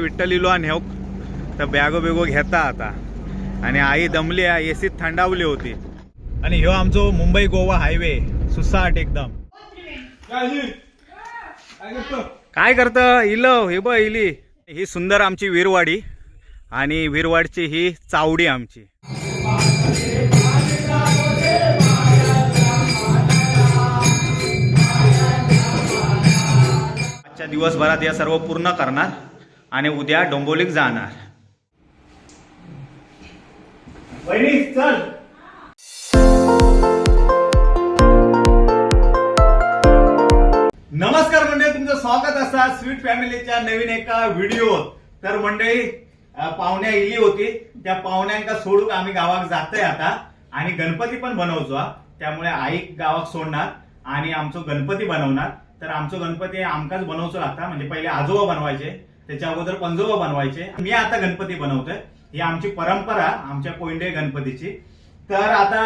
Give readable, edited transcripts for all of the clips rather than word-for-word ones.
विठ्ठल इलो आणि हो तर बॅगो बेगो घेता आता आणि आई दमली आहे, एसीत थंडावली होती. आणि ह्यो आमचो मुंबई गोवा हायवे सुसाट एकदम. काय करत इलो हे ब इली ही सुंदर आमची वीरवाडी आणि वीरवाडची ही चावडी आमची. आजच्या दिवसभरात या सर्व पूर्ण करणार आणि उद्या डोंबिवलीत जाणार. वहिनी चल. नमस्कार मंडळी, तुमचं स्वागत असा स्वीट फॅमिलीच्या नवीन एका व्हिडिओ. तर मंडळी पाहुण्या इली होती, त्या पाहुण्यांका सोडून आम्ही गावात जातोय आता आणि गणपती पण बनवतो. त्यामुळे आई गावात सोडणार आणि आमचं गणपती बनवणार. तर आमचं गणपती आमकाच बनवतो आता, म्हणजे पहिले आजोबा बनवायचे, त्याच्या अगोदर पंजोबा बनवायचे. मी आता गणपती बनवतोय, ही आमची परंपरा आमच्या कोंडे गणपतीची. तर आता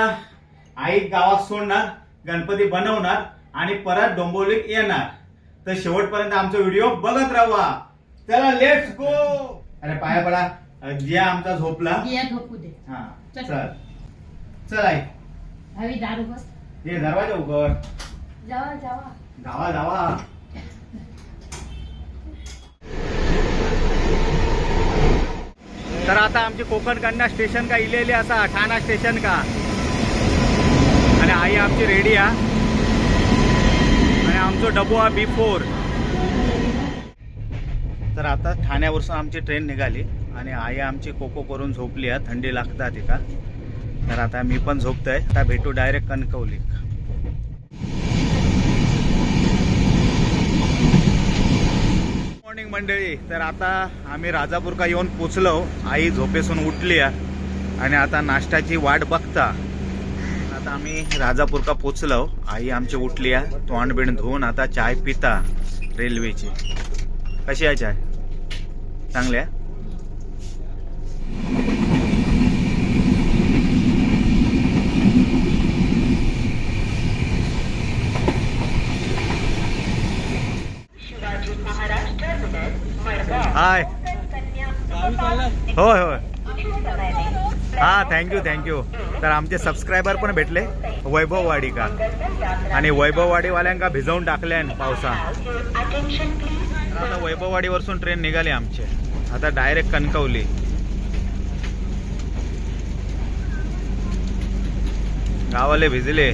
आई गावात सोडणार, गणपती बनवणार आणि परत डोंबिवलीत येणार. तर शेवटपर्यंत आमचा व्हिडिओ बघत राहा. चला लेट्स गो. अरे पाया पडा. जिया आमचा झोपला, झोपू दे. हा चल चल आई हवी दारू बस. ये दरवाजा उघड. जावा जावा जावा जावा. तर आता आमची कोकण कन्या स्टेशन का इलेली असा ठाणा स्टेशन का आणि आई आमची रेडी आ आणि आमचो डबो हा B4. तर आता ठाण्यावरून आमची ट्रेन निघाली आणि आई आमची कोको करून झोपली आहे, थंडी लागतात तिका. तर आता मी पण झोपतोय. आता भेटू डायरेक्ट कणकवली. मॉर्निंग मंडळी. तर आता आम्ही राजापूर का येऊन पोचलो. आई झोपेसून उठली आहे आणि आता नाश्त्याची वाट बघता. आता आम्ही राजापूर का पोचलो. आई आमची उठली आहे, तोंड बिंड धुवून आता चाय पिता रेल्वेची. कशी आहे चाय? चांगली आहे. हाय. होय होय. हा थँक्यू थँक्यू. तर आमचे सबस्क्रायबर पण भेटले वैभववाडी का आणि वैभववाडीवाल्यांका भिजवून टाकले पावसा. आता वैभववाडीवरून ट्रेन निघाली आमचे, आता डायरेक्ट कणकवली. गावाले भिजले.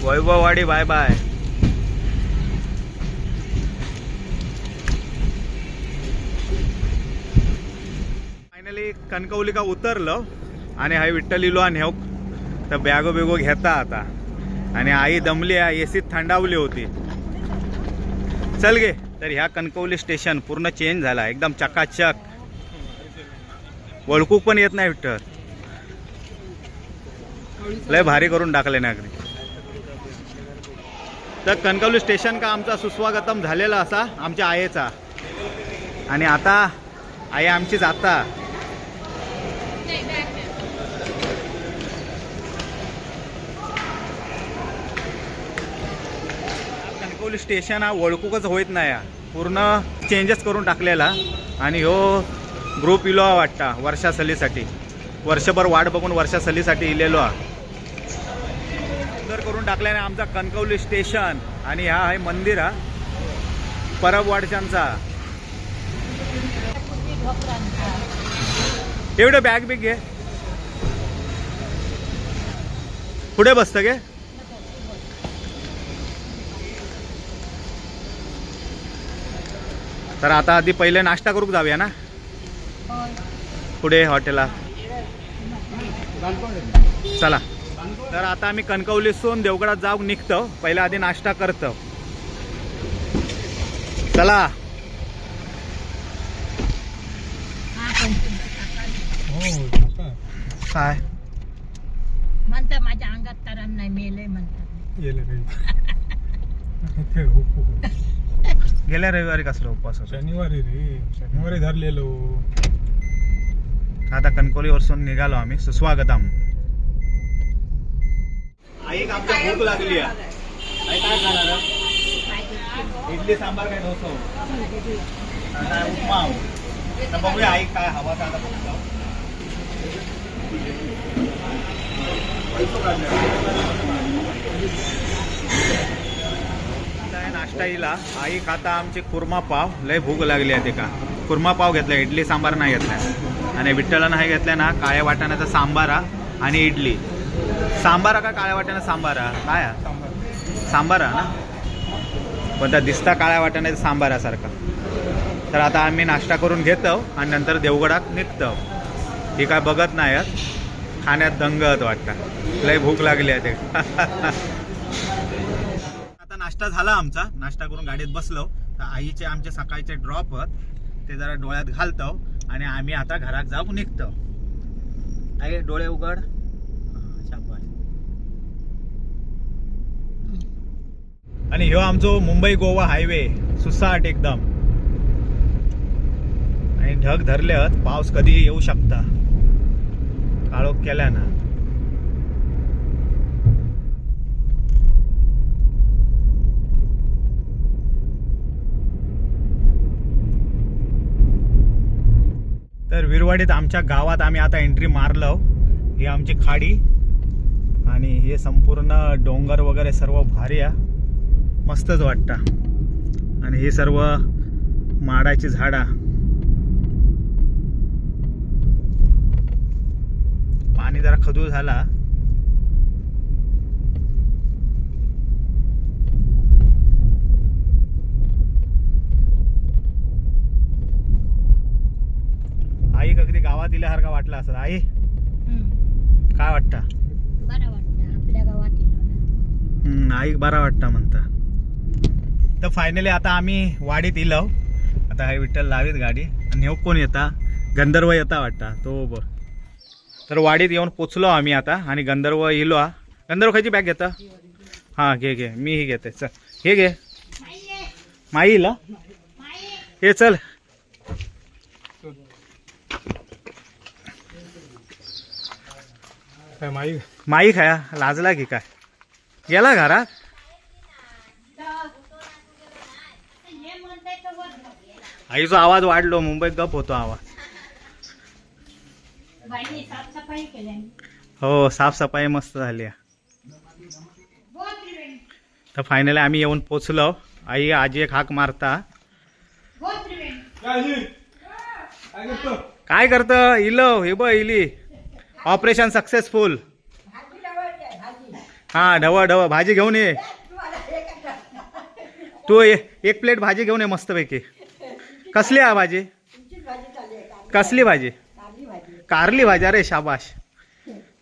Vaibhavwadi bye bye. Finally Kankavli का उतरलो आणि हाय विठ्ठल इलो आणि हो तर बॅगो बेगो घेता आता आणि आई दमली आहे, एसीत थंडावली होती. चल गे. तर ह्या कणकवली स्टेशन पूर्ण चेंज झाला, एकदम चकाचक. ओळखू पण येत नाही विठ्ठल, लय भारी करून टाकले नागरिक. तर कणकवली स्टेशन का आमचा सुस्वागतम झालेला असा आमच्या आईचा. आणि आता आई आमची जाता. कणकवली स्टेशन हा ओळखूकच होत नाही, पूर्ण चेंजेस करून टाकलेला. आणि ह्यो ग्रुप इलो वाटता वर्षा सलीसाठी, वर्षभर वाट बघून वर्षा सलीसाठी इलेलो सुंदर करून टाकल्याने आमचा कणकवली स्टेशन. आणि हा आहे मंदिर हा परबवाडच्यांचा. एवढं बॅग बिग घे, पुढे बसतं गे. तर आता आधी पहिले नाश्ता करूक जाऊया ना पुढे हॉटेलला. चला. तर आता आम्ही कणकवलीसून देवगडात जाऊन निघतो, पहिला आधी नाश्ता करतो. चला. काय म्हणता माझ्या अंगात तराम नाही, मेले म्हणतात. गेल्या रविवारी कसला उपवास होता? शनिवारी रे, शनिवारी धरलेलो. आता कणकवलीवरून निघालो आम्ही सुस्वागतम. आई आमच्या भूक लागली आहे. आई काय खाणार आहे? इडली सांबार काय डोसा काय उपमा तर बघूया आई काय हवा तर आता बघतो. नाश्ता येला आई खाता आमची कुर्मा पाव. लय भूक लागली आहे ते का कुर्मा पाव घेतला, इडली सांबार नाही घेतलाय. आणि विठ्ठला नाही घेतलाय ना काळ्या वाटाण्याचा सांबारा आणि इडली. सांबारा का काळ्या वाटाण्याचा सांबारा काय सांबारा ना पण त्या दिसता काळ्या वाटाण्याचा सांबारासारखा. तर आता आम्ही नाश्ता करून घेतो आणि नंतर देवगडात निघतो. ही काय बघत नाही आहेत खाण्यात दंगत वाटतं. लय भूक लागली आहे ते. आता नाश्ता झाला आमचा. नाश्ता करून गाडीत बसलो तर आईचे आमचे सकाळचे ड्रॉप ते जरा डोळ्यात घालतो आणि आम्ही आता घरात जाऊन निघतो. आई डोळे उघड. आणि ह्यो आमचो मुंबई गोवा हायवे सुसाट एकदम. आणि ढग धरल्यात पाऊस कधी येऊ शकता काळोख केल्या ना. तर विरवाडीत आमच्या गावात आम्ही आता एंट्री मारलो. ही आमची खाडी आणि हे संपूर्ण डोंगर वगैरे सर्व भारी आहे. मस्तच वाटतं. आणि हे सर्व माडाची झाडा. पाणी जरा खदूळ झाला. आई कधी गावात इल्यासारखा वाटला असं. आई काय वाटतं? बरं वाटतं आपल्या गावात इलो ना. आई बरा वाटतं म्हणता. तर फायनली आता आम्ही वाडीत इलो. आता हे विठ्ठल लावीत गाडी आणि हे कोण येता गंधर्व येता वाटता तो बघ. तर वाडीत येऊन पोचलो आम्ही आता आणि गंधर्व इलो. गंधर्व खायची बॅग घेता? हां घे घे मी ही घेते. चल हे घे माई इला हे चल. काय माई माई खाया लाजला की काय गेला घरात. आईचा आवाज वाढलो. मुंबईत गप होतो आवाज. साफसफाई केली. हो साफसफाई मस्त झाली. तर फायनली आम्ही येऊन पोचलो. आई आजी एक हाक मारता. काय करत इलो हे ब इली ऑपरेशन सक्सेसफुल. हा ढव ढव भाजी घेऊन ये तू. एक प्लेट भाजी घेऊन ये मस्तपैकी. कसली आहे भाजी? कसली भाजी? कारली भाजी. अरे शाबाश.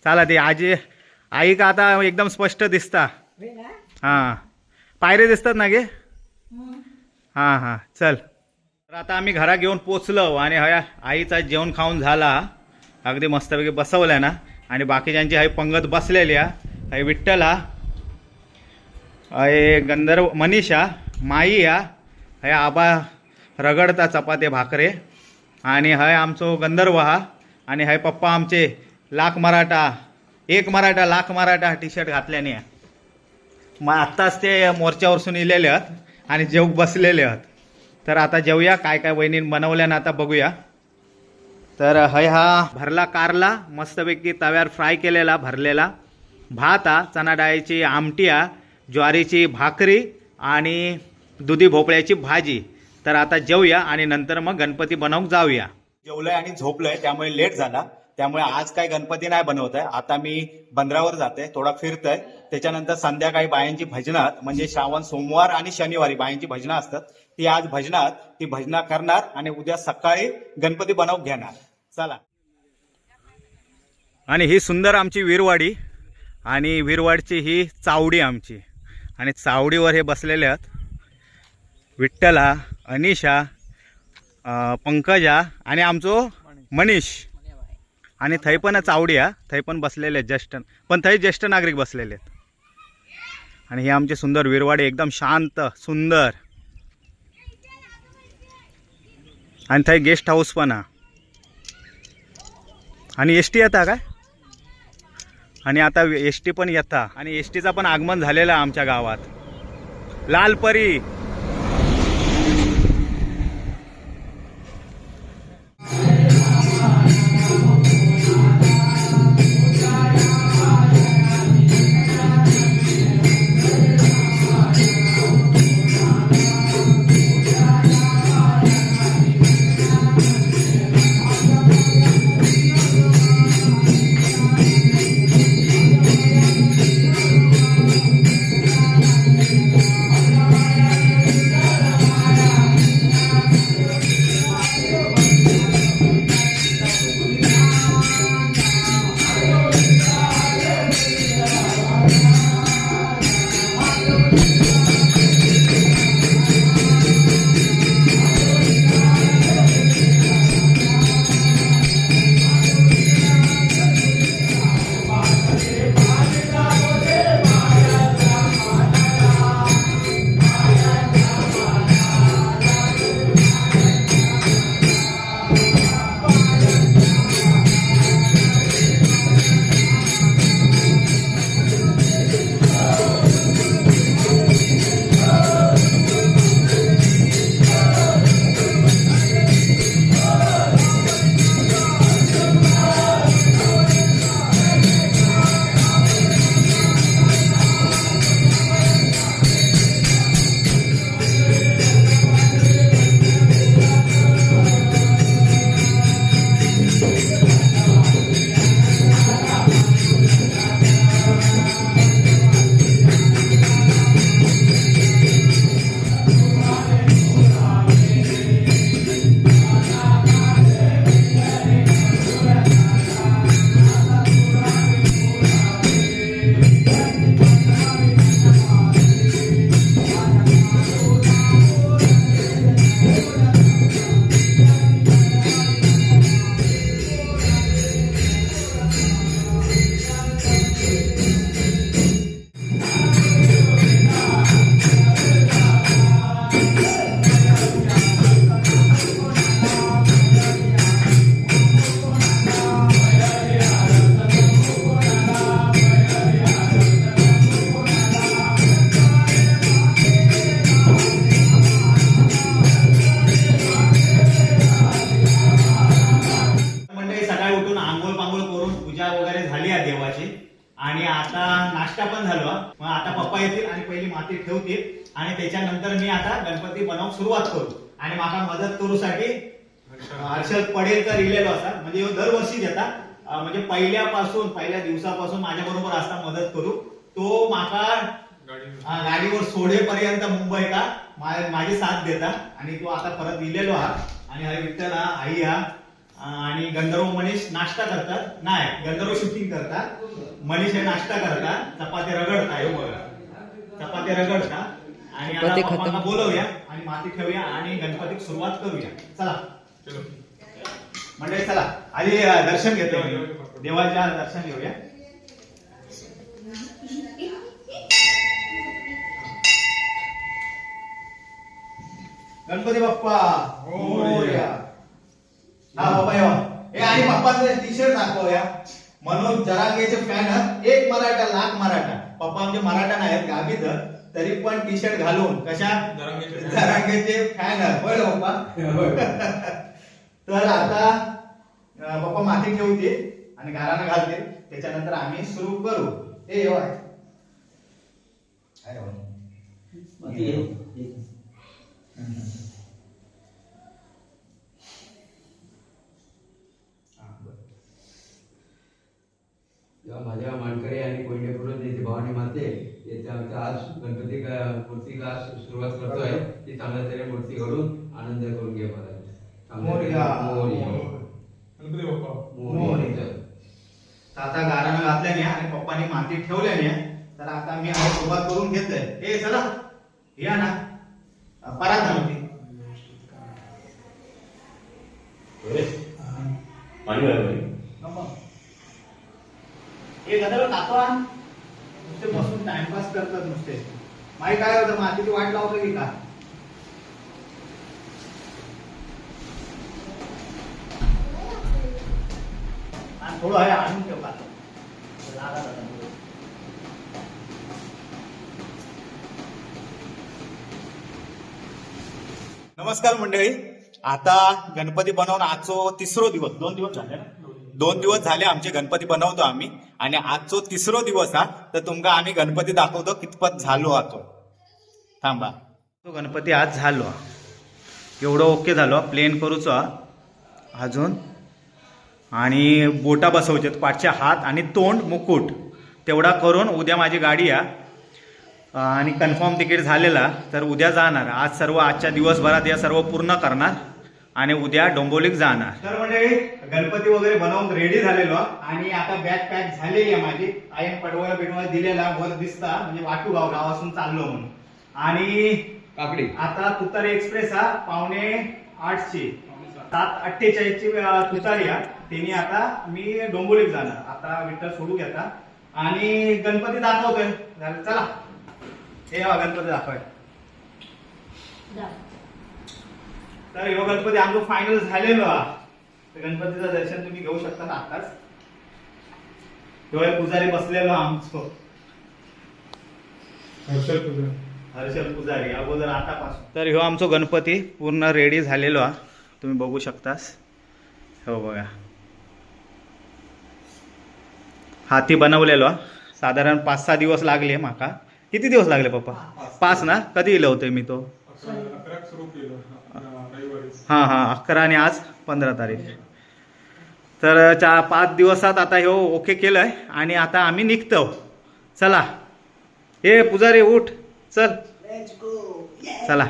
चला ते आजी आई का आता एकदम स्पष्ट दिसता. हां पायरे दिसतात ना गे. हां हां चल. तर आता आम्ही घरा घेऊन पोचलो आणि हया आईचा जेवण खाऊन झाला. अगदी मस्तपैकी बसवल्या ना. आणि बाकीच्यांची हाई पंगत बसलेली आहे. हाय विठ्ठला हाय गंधर्व मनीषा माई या हाय आबा रगडता चपाते भाकरे. आणि हाय आमचो गंधर्व हा. आणि हाय पप्पा आमचे लाख मराठा एक मराठा लाख मराठा टी शर्ट घातल्याने. मग आत्ताच ते मोर्चावरसून इलेले आहेत आणि जेव बसलेले आहेत. तर आता जेवूया. काय काय वहिनीन बनवल्या ना आता बघूया. तर हय हा भरला कारला मस्तपैकी तव्यावर फ्राय केलेला भरलेला भात हा. चणा डाळीची आमटी हा. ज्वारीची भाकरी आणि दुधी भोपळ्याची भाजी. तर आता जेवूया आणि नंतर मग गणपती बनवून जाऊया. जेवलंय आणि झोपलंय त्यामुळे लेट झाला. त्यामुळे आज काय गणपती नाही बनवत आहे. आता मी बंदरावर जाते थोडा फिरतोय. त्याच्यानंतर संध्याकाळी बायांची भजनात म्हणजे श्रावण सोमवार आणि शनिवारी बायांची भजनं असतात. ती आज भजनात ती भजना करणार आणि उद्या सकाळी गणपती बनवून घेणार. चला. आणि ही सुंदर आमची वीरवाडी आणि वीरवाडची ही चावडी आमची. आणि चावडीवर हे बसलेले आहेत विठ्ठला अनिशा पंकजा आणि आमचो मनीष. आणि थंय पण चावडी हा. थंय पण बसलेले आहेत ज्येष्ठ पण थंय ज्येष्ठ नागरिक बसलेले आहेत. आणि ही आमची सुंदर वीरवाडी एकदम शांत सुंदर. आणि थंय गेस्ट हाऊस पण हा. आणि एस टी येता काय? आणि आता एस टी पण येता आणि एस टीचा पण आगमन झालेलं आहे आमच्या गावात. लालपरी आणि आता नाश्ता पण झालो. मग आता पप्पा येतील आणि पहिली माती ठेवतील आणि त्याच्यानंतर मी आता गणपती बनवून सुरुवात करू. आणि माका मदत करूसाठी हर्षद पडेलकर इलेलो असा, म्हणजे ह्यो दरवर्षी देता, म्हणजे पहिल्या दिवसापासून माझ्या बरोबर असता मदत करू. तो माका गाडीवर सोडेपर्यंत मुंबई का माझी साथ देता. आणि तो आता परत इलेलो हा. आणि हरी विठ्ठल हा, आई हा आणि गंधर्व मनीष नाश्ता करतात. नाही, गंधर्व शूटिंग करतात, मनीष हे नाश्ता करतात, चपाती रगडता. हे बघा, चपाती रगडता. आणि आता पप्पांना बोलवूया आणि माती ठेवूया आणि गणपतीक सुरुवात करूया. चला मंडळी, चला आधी दर्शन घेतो, देवाच्या दर्शन घेऊया. गणपती बाप्पा मोरया. हा बाबा हे आणि पप्पाचं टी शर्ट दाखवूया. मनोज जरांगेचे फॅन, एक मराठा लाख मराठा. पप्पा आमचे मराठा नाहीत गावीत, तरी पण टी शर्ट घालून कशा जरांगेचे फॅन होय पप्पा. तर आता पप्पा माती ठेवते आणि घरानं घालते, त्याच्यानंतर आम्ही सुरू करू. ए माझ्या मानकरी आणि कोंडेपूरून येथे भवानी माते येथे आमचा आज गणपती मूर्तीला सुरुवात करतोय. ती चांगल्या तरी मूर्ती घडून आनंद करून घे मला. आता गारानं घातल्याने आणि पप्पानी माती ठेवल्याने, तर आता मी सुरुवात करून घेतोय. हे चला या ना, परात नव्हती एक गदर काका नुसते बसून टाइमपास करतात नुसते. माही काय होतं, मातीची वाट लावतो की का. थोडं आहे आणून ठेव का. नमस्कार मंडळी, आता गणपती बनवून आजचो तिसरो दिवस, 2 दिवस झाले ना, 2 दिवस झाले आमचे गणपती बनवतो आम्ही आणि आजचो तिसरो दिवस हा. तर तुमका आम्ही गणपती दाखवतो कितपत झालो आतो. थांबा, तो गणपती आज झालो, एवढं ओके झालो. प्लेन करूचो अजून आणि बोटा बसवचे, पाठचे हात आणि तोंड मुकुट तेवढा करून उद्या माझी गाडी आणि कन्फर्म तिकीट झालेला, तर उद्या जाणार. आज आजच्या दिवसभरात या सर्व पूर्ण करणार आणि उद्या डोंबिवलीत जाणार. तर म्हणजे गणपती वगैरे बनवून रेडी झालेलो आणि आता बॅग पॅक झालेली आहे माझी. आईने पडवळ बिडवळ दिलेला, वर दिसता म्हणजे वाटूगाव गावातून चाललो म्हणून. आणि काकडी आता तुतारी एक्सप्रेस हा 7:45ची 7:48ची तुतारी हा. तिने आता मी डोंबिवलीत जाणार. आता विठ्ठल सोडू घेता आणि गणपती दाखवतोय. चला, हे गणपती दाखवाय. तर ह्यो गणपती आमचं फायनल झालेलो हा. तर गणपतीचं दर्शन तुम्ही घेऊ शकता आताच. ह्यो पुजारी बसलेलो आमचो हर्षल पुजारी अगोदर आतापासून. तर ह्यो आमचो गणपती पूर्ण रेडी झालेलो हा, तुम्ही बघू शकतास. हो बघा, हाती बनवलेलो. साधारण 5-6 दिवस लागले माका. किती दिवस लागले पप्पा? 5 ना? कधी इलं होतं मी तो? हां 11 आणि आज 15 तारीख. तर 5 दिवसात आता ह्यो ओके केलंय आणि आता आम्ही निघतो. चला, हे पुजारी उठ, चल चला.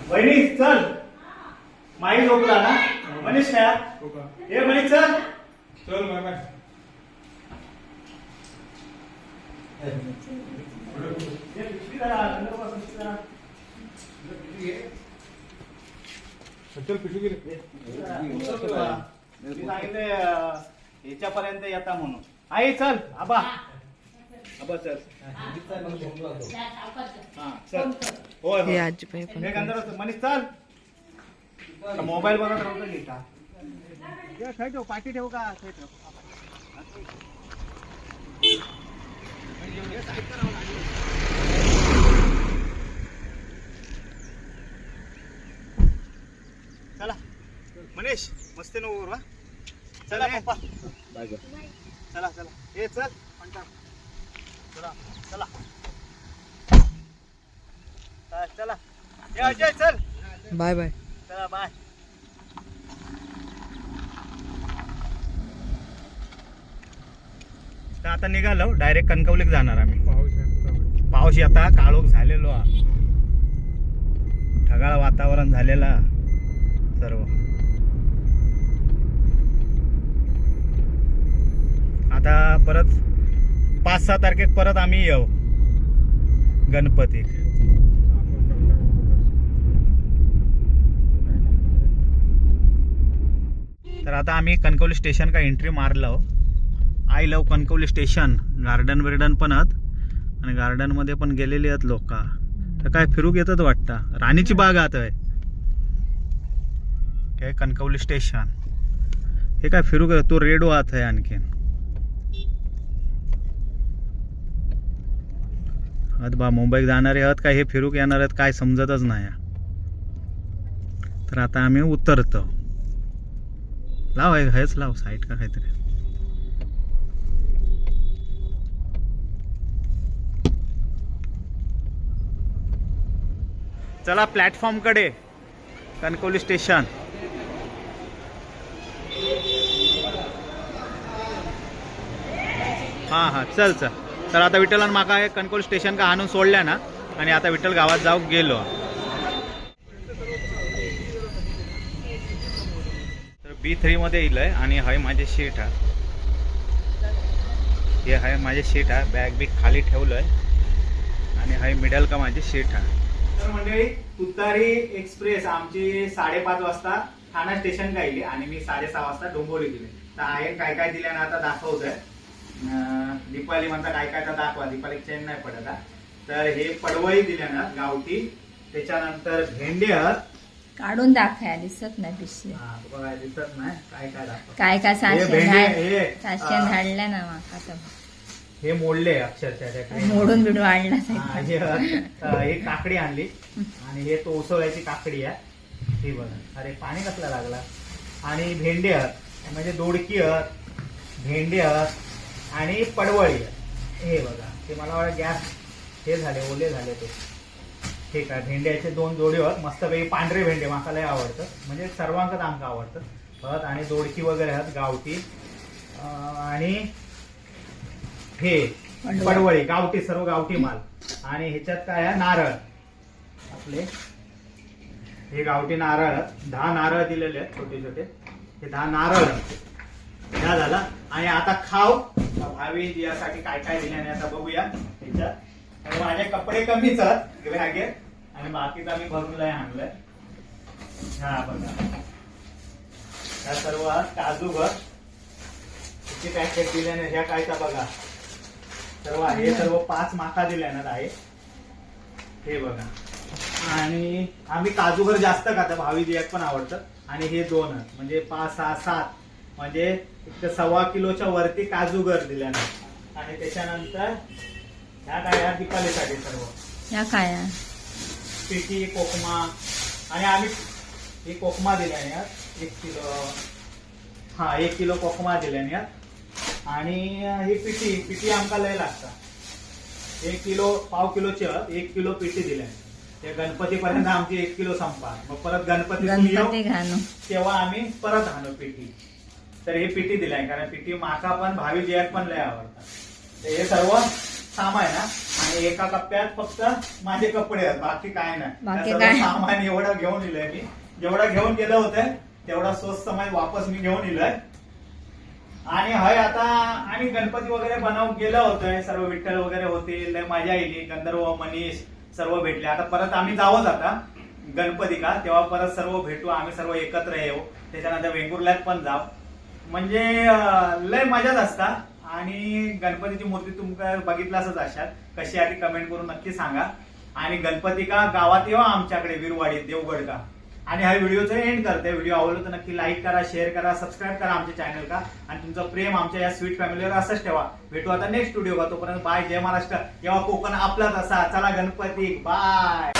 वहिनी चल, माई झोपला ना मनीष काय? हे मनीष चल चल मामा. याच्यापर्यंत येता म्हणून. आई चल, आबा आबा चल. हा चल. होय होय. हे गंधर्व मनीष चल. मोबाईल बघत राहतो की का? खाय ठेव, पाठी ठेवू का? ठेव. चला मनीष, मस्त नो वा. चला पप्पा, चला चला. हे चल म्हणता. चला चला चला. हे अजय चल. Bye bye. चला बाय. तर आता निघालो, डायरेक्ट कणकवलीत जाणार आम्ही. पाऊस आता काळोख झालेलो, ढगाळ वातावरण झालेला सर्व. आता परत 5-6 तारखेक परत आम्ही येऊ गणपती. तर आता आम्ही कणकवली स्टेशन का एंट्री मारलो. I love Kankavli station. Garden बिर्डन पण आहेत आणि गार्डन मध्ये पण गेलेली आहेत लोक. तर काय फिरूक येतात वाटतं. राणीची बाग आत आहे हे कणकवली स्टेशन. हे काय फिरूक तो रेडो आत आहे आणखीन. बा मुंबईत जाणारे आहेत काय हे फिरूक येणार आहेत काय समजतच नाही. तर आता आम्ही उतरतो. लाव हेच लाव साईड का काहीतरी. चला प्लॅटफॉर्म कडे, कणकवली स्टेशन. हां चल चल. तर आता विठ्ठलान माका हे कणकवली स्टेशन का आणून सोडल्या ना आणि आता विठ्ठल गावात जाऊ गेलो. तर B3 मध्ये इलय आणि हाय माझे सीट हा. हे हाय माझे सीट हा. बॅग बी खाली ठेवलंय आणि हाय मिडल का माझी सीट हा. तर मंडळी, तुतारी एक्सप्रेस आमची 5:30 वाजता ठाणा स्टेशन का इली आणि मी 6:30 वाजता डोंबिवली दिले. तर आहे काय काय दिल्या ना आता दाखवतोय. दीपाली म्हणता काय काय तर दाखवा. दीपाली चेन नाही पडत. तर हे पडवळी दिल्या ना गावठी, त्याच्यानंतर भेंडे आहेत, काढून दाखवा दिसत नाही पिशवी हा, तुका काय दिसत नाही काय काय दाखव. काय काय हे भेंडे, साशेन धाडल्या ना माका तर हे मोडले अक्षरशः त्याकडे. मोडून बिडून आणला हा, हे काकडी आणली आणि हे तो उसळ्याची काकडी आहे ही बघा. अरे पाणी कसला लागला. आणि भेंडे आहेत म्हणजे दोडकी आहेत, भेंडे आहेत आणि पडवळी आहेत. हे बघा ते मला वाटतं गॅस हे झाले ओले झाले ते. ठीक आहे भेंड्याचे 2 जोडी आहेत मस्तपैकी पांढरे भेंडे माका लय आवडतं म्हणजे सर्वांकच आमका आवडतं बघ. आणि दोडकी वगैरे आहेत गावठी आणि हे पडवळी गावठी सर्व गावठी माल. आणि ह्याच्यात काय आहे नारळ आपले हे गावठी नारळ 10 नारळ दिलेले आहेत छोटे छोटे. हे 10 नारळ ह्या झाला. आणि आता खाव भावी यासाठी काय काय दिले आणि आता बघूया ह्याच्यात. तर माझे कपडे कमीच आहेत बॅगेत आणि बाकीचा मी भरून लय आणलंय. हा बघा ह्या सर्व काजू किती पॅकेट दिल्याने ह्या कायचा बघा सर्व हे सर्व 5 माका दिल्यानं आहे हे बघा. आणि आम्ही काजूगर जास्त खातो भावी दियाक पण आवडतं. आणि हे 2 म्हणजे 5, 6, 7 म्हणजे 1.25 किलोच्या वरती काजूगर दिल्यानं. आणि त्याच्यानंतर ह्या काय ह्या दीपावलीसाठी सर्व या काय पिठी कोकमा. आणि आम्ही ही कोकमा दिल्याने 1 किलो. हा 1 किलो कोकमा दिल्याने. आणि ही पिठी आमका लय लागतात 1 किलो पाव किलोची 1 किलो पिठी दिल्या. ते गणपतीपर्यंत आमची 1 किलो संपा. मग परत गणपती घालू तेव्हा आम्ही परत आणू पिठी. तर हे पिठी दिलाय कारण पिठी माका पण भावी जियाक पण लय आवडतात. तर हे सर्व सामान आहे ना. आणि एका कप्प्यात फक्त माझे कपडे आहेत बाकी काय नाही. सर्व सामान एवढं घेऊन दिलंय मी. जेवढं घेऊन गेलं होतं तेवढा स्वस्त समय वापस मी घेऊन दिलंय. आणि हय आता आणि गणपती वगैरे बनवून गेलं होतं सर्व विठ्ठल वगैरे होतील लय मजा येईल. गंधर्व मनीष सर्व भेटले. आता परत आम्ही जावंच आता गणपती का तेव्हा परत सर्व भेटू आम्ही सर्व एकत्र येऊ. त्याच्यानंतर वेंगुर्ल्यात पण जाऊ म्हणजे लय मजाच असता. आणि गणपतीची मूर्ती तुमका बघितलाच अशात कशी आहे ती कमेंट करून नक्की सांगा. आणि गणपती का गावात येवा आमच्याकडे विरवाडीत देवगड का. आणि हा व्हिडिओचं एंड करते. व्हिडिओ आवडला तर नक्की लाईक करा, शेअर करा, सबस्क्राईब करा आमच्या चॅनल का. आणि तुमचं प्रेम आमच्या या स्वीट फॅमिलीवर असंच ठेवा. भेटू आता नेक्स्ट व्हिडिओ का. तोपर्यंत बाय. जय महाराष्ट्र. जेव्हा कोकण आपलाच असा. चला गणपती बाय.